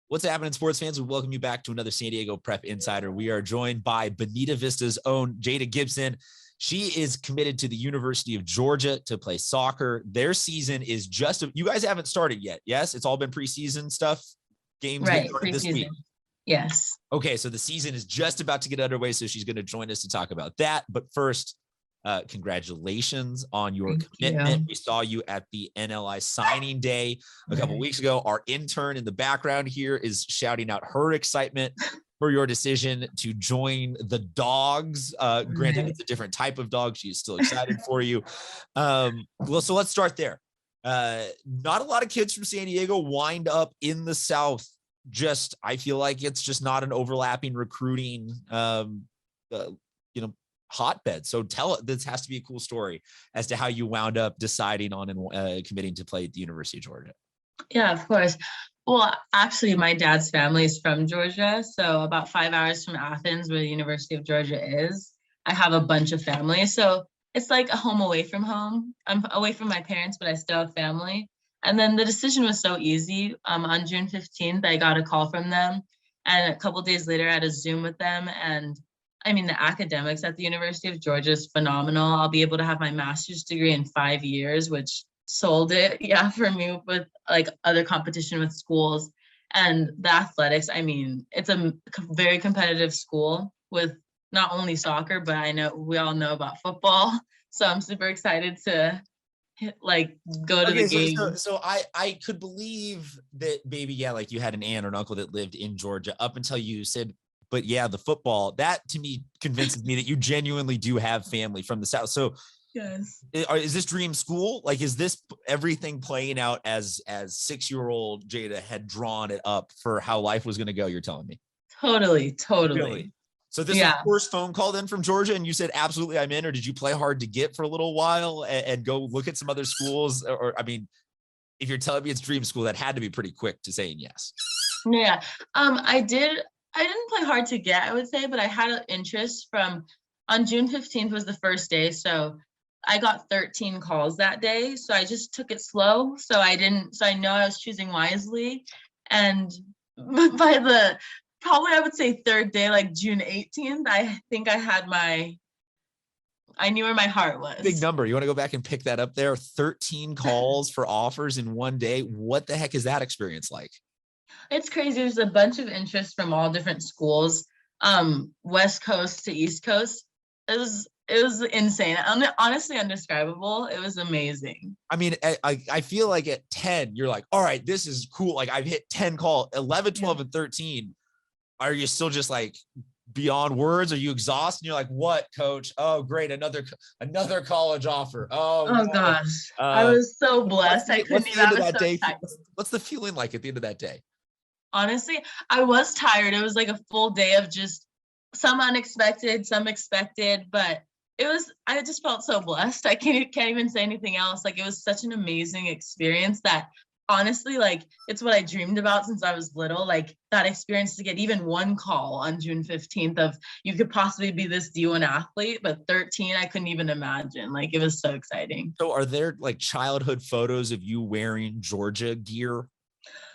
What's happening, sports fans? We welcome you back to another San Diego Prep Insider. We are joined by Bonita Vista's own Jada Gibson. She is committed to the University of Georgia to play soccer. Their season is you guys haven't started yet. Yes, it's all been preseason stuff. Games right, get started this week. Yes. Okay, so the season is just about to get underway, so she's going to join us to talk about that. But first, congratulations on your commitment. We saw you at the NLI signing day a couple weeks ago. Our intern in the background here is shouting out her excitement for your decision to join the Dogs. Granted, it's a different type of dog. She's still excited for you. Well, so let's start there. Not a lot of kids from San Diego wind up in the South. I feel like it's just not an overlapping recruiting, hotbed. So this has to be a cool story as to how you wound up deciding on and committing to play at the University of Georgia. Yeah, of course. Well, actually, my dad's family is from Georgia. So about 5 hours from Athens, where the University of Georgia is, I have a bunch of family. So it's like a home away from home. I'm away from my parents, but I still have family. And then the decision was so easy. On June 15th, I got a call from them. And a couple of days later, I had a Zoom with them. And I mean, the academics at the University of Georgia is phenomenal. I'll be able to have my master's degree in 5 years, which sold it, for me with like other competition with schools. And the athletics, I mean, it's a very competitive school with not only soccer, but I know we all know about football. So I'm super excited to go to the game. So I could believe that maybe, like you had an aunt or an uncle that lived in Georgia up until you said, but yeah, the football, that to me convinces me that you genuinely do have family from the South. So yes, is this dream school? Like, is this everything playing out as 6-year-old Jada had drawn it up for how life was going to go? You're telling me. Totally. Really? So this is the first phone call then from Georgia and you said, absolutely, I'm in, or did you play hard to get for a little while and go look at some other schools? Or I mean, if you're telling me it's dream school, that had to be pretty quick to saying yes. Yeah. I didn't play hard to get, I would say, but I had an interest on June 15th was the first day. So I got 13 calls that day. So I just took it slow. So I know I was choosing wisely. And by the probably I would say third day, like June 18th, I think I knew where my heart was. Big number. You want to go back and pick that up there? 13 calls for offers in one day. What the heck is that experience like? It's crazy. There's a bunch of interest from all different schools, West Coast to East Coast. It was insane. Honestly, indescribable. It was amazing. I mean, I feel like at 10, you're like, all right, this is cool. Like I've hit 10 calls, 11, 12, and 13. Are you still just like beyond words? Are you exhausted? And you're like, what, coach? Oh, great. Another college offer. Oh no. Gosh. I was so blessed. I couldn't even. What's the feeling like at the end of that day? Honestly, I was tired. It was like a full day of just some unexpected, some expected, but I just felt so blessed. I can't even say anything else. Like, it was such an amazing experience that honestly, like, it's what I dreamed about since I was little. Like, that experience to get even one call on June 15th of you could possibly be this D1 athlete, but 13, I couldn't even imagine. Like, it was so exciting. So are there like childhood photos of you wearing Georgia gear?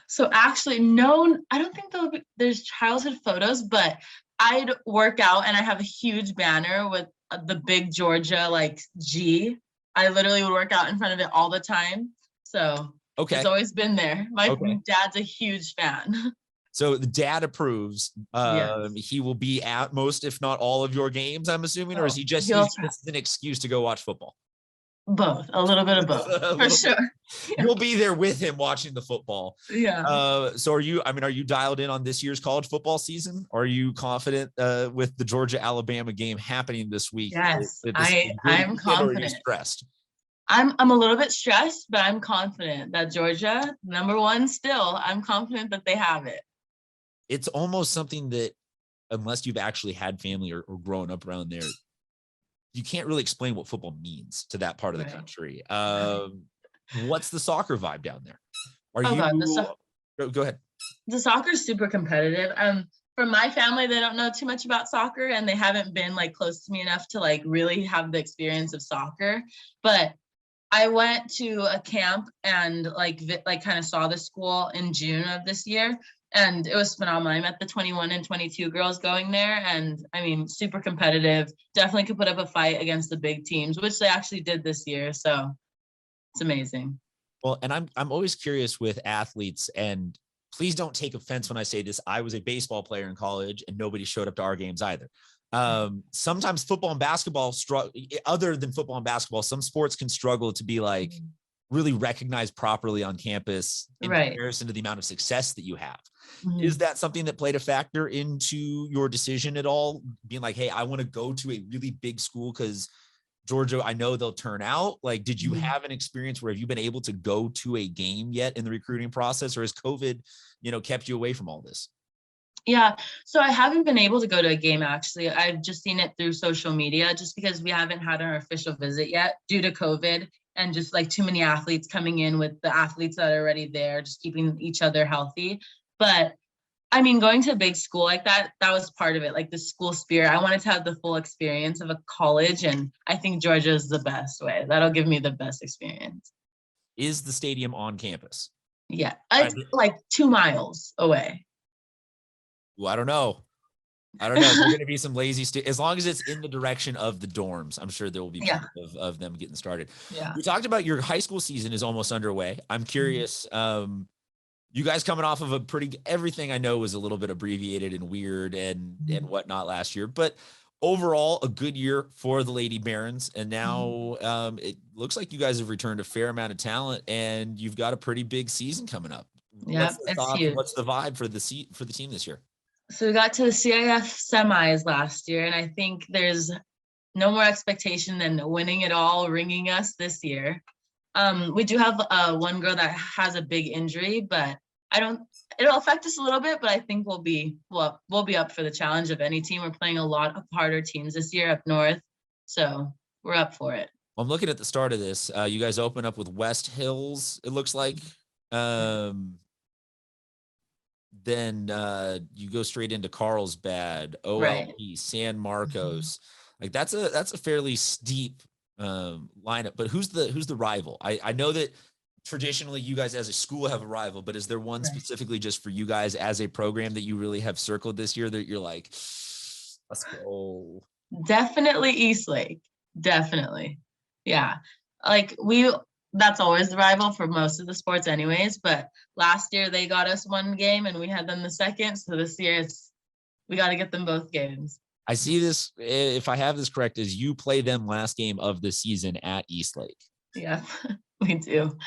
So actually, no, I don't think there's childhood photos, but I'd work out and I have a huge banner with the big Georgia, like G. I literally would work out in front of it all the time. So it's always been there. My dad's a huge fan. So the dad approves. Yes. He will be at most, if not all of your games, I'm assuming, or is he just an excuse to go watch football? Both, a little bit of both, for sure. You'll be there with him watching the football. Yeah. So are you dialed in on this year's college football season? Are you confident with the Georgia-Alabama game happening this week? Yes, I'm confident. Or are you stressed? I'm a little bit stressed, but I'm confident that Georgia, number one still, I'm confident that they have it. It's almost something that, unless you've actually had family or grown up around there, you can't really explain what football means to that part of the country. What's the soccer vibe down there? Go ahead. The soccer is super competitive. From my family, they don't know too much about soccer and they haven't been like close to me enough to like really have the experience of soccer. But I went to a camp and like kind of saw the school in June of this year. and it was phenomenal. I met the 21 and 22 girls going there, and I mean, super competitive. Definitely could put up a fight against the big teams, which they actually did this year. So it's amazing. Well, and I'm always curious with athletes, and please don't take offense when I say this. I was a baseball player in college, and nobody showed up to our games either. Sometimes football and basketball other than football and basketball, some sports can struggle to be like really recognized properly on campus in comparison to the amount of success that you have. Is that something that played a factor into your decision at all? Being like, hey, I want to go to a really big school because Georgia, I know they'll turn out. Like, did you have an experience where have you been able to go to a game yet in the recruiting process, or has COVID, kept you away from all this? Yeah, so I haven't been able to go to a game, actually. I've just seen it through social media just because we haven't had our official visit yet due to COVID and just like too many athletes coming in with the athletes that are already there, just keeping each other healthy. But I mean, going to a big school like that was part of it, like the school spirit. I wanted to have the full experience of a college, and I think Georgia is the best way. That'll give me the best experience. Is the stadium on campus? Yeah, it's like 2 miles away. Well, I don't know. There are going to be some lazy as long as it's in the direction of the dorms. I'm sure there will be plenty of them getting started. Yeah. We talked about your high school season is almost underway. I'm curious. You guys coming off of everything I know was a little bit abbreviated and weird and whatnot last year, but overall a good year for the Lady Barons. And now it looks like you guys have returned a fair amount of talent, and you've got a pretty big season coming up. Yeah, it's huge. What's the vibe for the team this year? So we got to the CIF semis last year, and I think there's no more expectation than winning it all ringing us this year. We do have one girl that has a big injury, but it'll affect us a little bit, but I think we'll be up for the challenge of any team. We're playing a lot of harder teams this year up north, so we're up for it. Well, I'm looking at the start of this. You guys open up with West Hills, it looks like. Then you go straight into Carlsbad, OLP, San Marcos. Like that's a fairly steep lineup. But who's the rival? I know that traditionally you guys as a school have a rival, but is there one specifically just for you guys as a program that you really have circled this year that you're like, let's go? Definitely Eastlake. Definitely. Yeah. Like that's always the rival for most of the sports anyways, but last year they got us one game and we had them the second. So this year we got to get them both games. I see this, if I have this correct, is you play them last game of the season at Eastlake. Yeah, we do.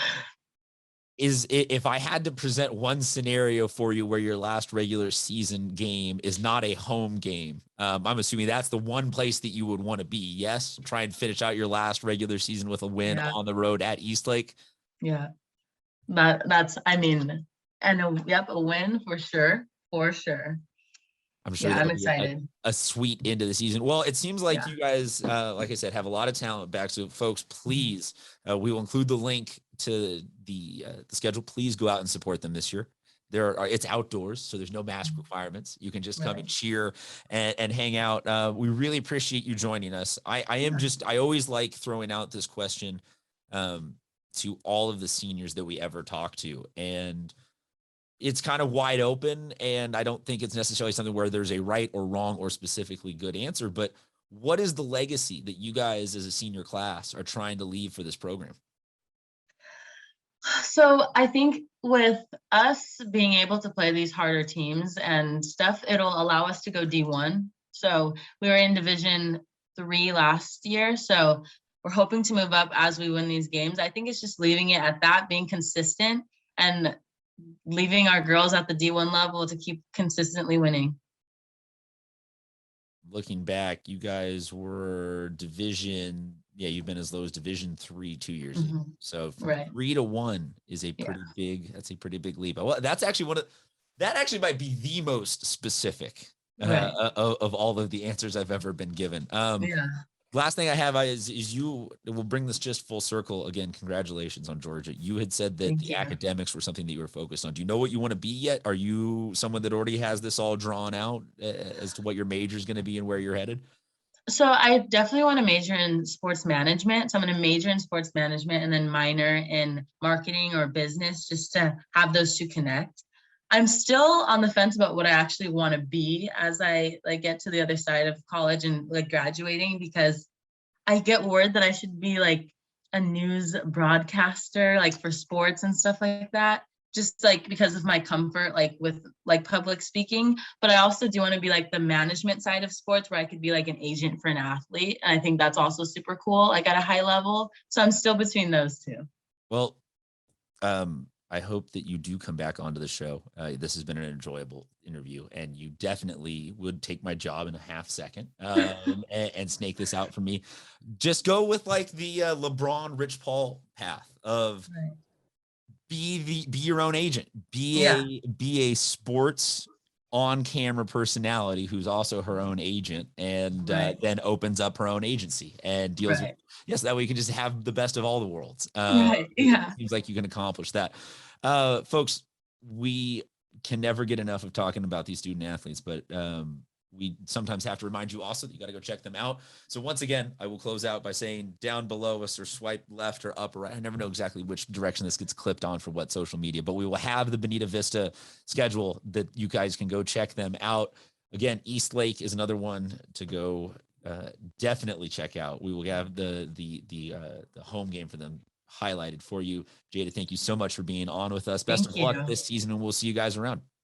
If I had to present one scenario for you where your last regular season game is not a home game, I'm assuming that's the one place that you would want to be. Yes. Try and finish out your last regular season with a win on the road at Eastlake. Yeah. That's, I mean, and a win for sure. For sure. I'm sure I'm excited. A sweet end of the season. Well, it seems like you guys, like I said, have a lot of talent back. So folks, please, we will include the link to the schedule. Please go out and support them this year. It's outdoors, so there's no mask requirements. You can just come and cheer and hang out. We really appreciate you joining us. I always like throwing out this question to all of the seniors that we ever talk to, and it's kind of wide open, and I don't think it's necessarily something where there's a right or wrong or specifically good answer, but what is the legacy that you guys as a senior class are trying to leave for this program? So I think with us being able to play these harder teams and stuff, it'll allow us to go D1. So we were in Division 3 last year. So we're hoping to move up as we win these games. I think it's just leaving it at that, being consistent, and leaving our girls at the D1 level to keep consistently winning. Looking back, you guys were you've been as low as Division 3 2 years ago. So from 3 to 1 is a pretty big leap. Well, that's actually that actually might be the most specific of all of the answers I've ever been given. Last thing I have is we'll bring this just full circle again. Congratulations on Georgia. You had said that the academics were something that you were focused on. Do you know what you want to be yet? Are you someone that already has this all drawn out as to what your major is going to be and where you're headed? So I definitely want to major in sports management. So I'm going to major in sports management and then minor in marketing or business, just to have those two connect. I'm still on the fence about what I actually want to be as I like get to the other side of college and like graduating, because I get word that I should be like a news broadcaster, like for sports and stuff like that, just like because of my comfort, like with like public speaking. But I also do want to be like the management side of sports where I could be like an agent for an athlete. And I think that's also super cool, like at a high level. So I'm still between those two. Well, I hope that you do come back onto the show. This has been an enjoyable interview, and you definitely would take my job in a half second and snake this out for me. Just go with like the LeBron, Rich Paul path of Right. be your own agent, Yeah. be a sports on camera personality who's also her own agent, and Right. then opens up her own agency and deals with. Right. Yes, that way you can just have the best of all the worlds. Right. Yeah. Seems like you can accomplish that. Folks, we can never get enough of talking about these student athletes, but we sometimes have to remind you also that you got to go check them out. So once again, I will close out by saying down below us, or swipe left or up or right. I never know exactly which direction this gets clipped on for what social media, but we will have the Bonita Vista schedule that you guys can go check them out. Again, East Lake is another one to go definitely check out. We will have the home game for them highlighted for you. Jada, thank you so much for being on with us. Best of luck this season, and we'll see you guys around.